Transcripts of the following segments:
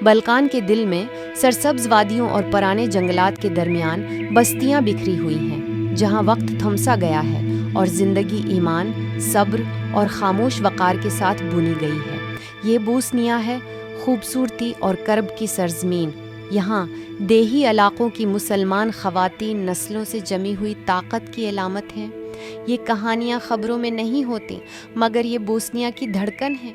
بلقان کے دل میں سرسبز وادیوں اور پرانے جنگلات کے درمیان بستیاں بکھری ہوئی ہیں، جہاں وقت تھمسا گیا ہے اور زندگی ایمان، صبر اور خاموش وقار کے ساتھ بنی گئی ہے۔ یہ بوسنیا ہے، خوبصورتی اور کرب کی سرزمین۔ یہاں دیہی علاقوں کی مسلمان خواتین نسلوں سے جمی ہوئی طاقت کی علامت ہیں۔ یہ کہانیاں خبروں میں نہیں ہوتی، مگر یہ بوسنیا کی دھڑکن ہے۔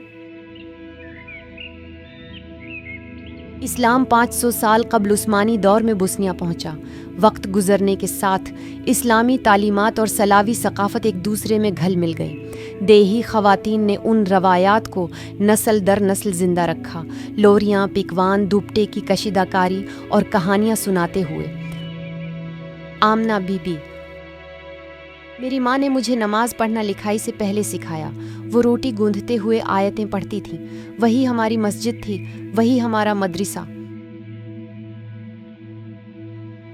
اسلام 500 سال قبل عثمانی دور میں بوسنیا پہنچا۔ وقت گزرنے کے ساتھ اسلامی تعلیمات اور سلاوی ثقافت ایک دوسرے میں گھل مل گئے۔ دیہی خواتین نے ان روایات کو نسل در نسل زندہ رکھا، لوریاں، پکوان، دوپٹے کی کشیدہ کاری اور کہانیاں سناتے ہوئے۔ آمنہ بی بی: میری ماں نے مجھے نماز پڑھنا لکھائی سے پہلے سکھایا۔ وہ روٹی گوندھتے ہوئے آیتیں پڑھتی تھیں۔ وہی ہماری مسجد تھی، وہی ہمارا مدرسہ۔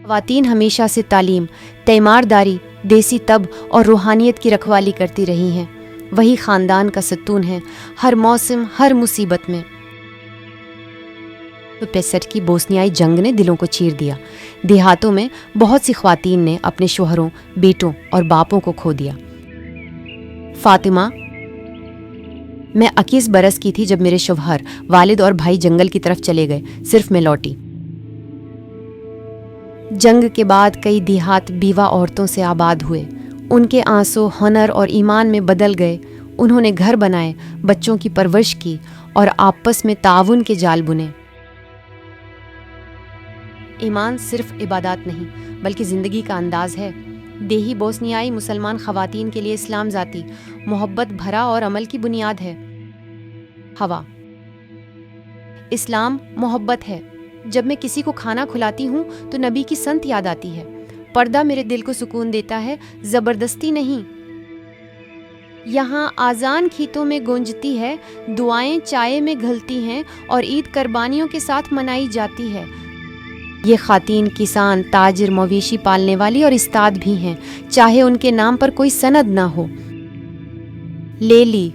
خواتین ہمیشہ سے تعلیم، تیمارداری، دیسی طب اور روحانیت کی رکھوالی کرتی رہی ہیں۔ وہی خاندان کا ستون ہے، ہر موسم، ہر مصیبت میں۔ پیسر کی بوسنیائی جنگ نے دلوں کو چیر دیا۔ دیہاتوں میں بہت سی خواتین نے اپنے شوہروں، بیٹوں اور باپوں کو کھو دیا۔ فاطمہ: میں 21 برس کی تھی جب میرے شوہر، والد اور بھائی جنگل کی طرف چلے گئے، صرف میں لوٹی۔ جنگ کے بعد کئی دیہات بیوہ عورتوں سے آباد ہوئے۔ ان کے آنسو ہنر اور ایمان میں بدل گئے۔ انہوں نے گھر بنائے، بچوں کی پرورش کی اور آپس میں تعاون کے جال بنے۔ ایمان صرف عبادات نہیں بلکہ زندگی کا انداز ہے۔ دیہی بوسنیائی مسلمان خواتین کے لیے اسلام ذاتی، محبت بھرا اور عمل کی بنیاد ہے۔ ہوا: اسلام محبت ہے۔ جب میں کسی کو کھانا کھلاتی ہوں تو نبی کی سنت یاد آتی ہے۔ پردہ میرے دل کو سکون دیتا ہے، زبردستی نہیں۔ یہاں آذان کھیتوں میں گونجتی ہے، دعائیں چائے میں گھلتی ہیں اور عید قربانیوں کے ساتھ منائی جاتی ہے۔ یہ خواتین کسان، تاجر، مویشی پالنے والی اور استاد بھی ہیں، چاہے ان کے نام پر کوئی سند نہ ہو۔ لیلی: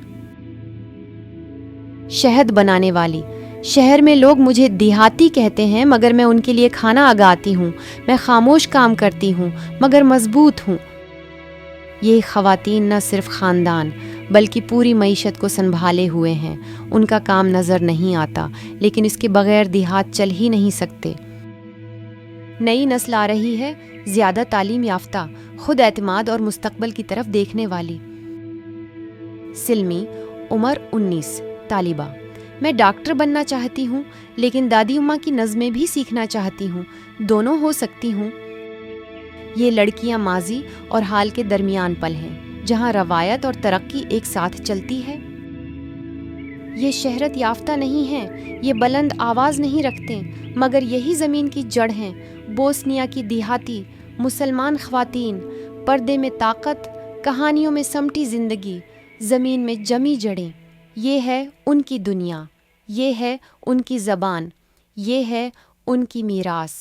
شہد بنانے والی۔ شہر میں لوگ مجھے دیہاتی کہتے ہیں، مگر میں ان کے لیے کھانا اگاتی ہوں۔ میں خاموش کام کرتی ہوں، مگر مضبوط ہوں۔ یہ خواتین نہ صرف خاندان بلکہ پوری معیشت کو سنبھالے ہوئے ہیں۔ ان کا کام نظر نہیں آتا، لیکن اس کے بغیر دیہات چل ہی نہیں سکتے۔ نئی نسل آ رہی ہے، زیادہ تعلیم یافتہ، خود اعتماد اور مستقبل کی طرف دیکھنے والی۔ سلمی، عمر 19، طالبہ: میں ڈاکٹر بننا چاہتی ہوں، لیکن دادی اماں کی نظمیں بھی سیکھنا چاہتی ہوں۔ دونوں ہو سکتی ہوں۔ یہ لڑکیاں ماضی اور حال کے درمیان پل ہیں، جہاں روایت اور ترقی ایک ساتھ چلتی ہے۔ یہ شہرت یافتہ نہیں ہیں، یہ بلند آواز نہیں رکھتے، مگر یہی زمین کی جڑ ہیں۔ بوسنیا کی دیہاتی مسلمان خواتین، پردے میں طاقت، کہانیوں میں سمٹی زندگی، زمین میں جمی جڑیں۔ یہ ہے ان کی دنیا، یہ ہے ان کی زبان، یہ ہے ان کی میراث۔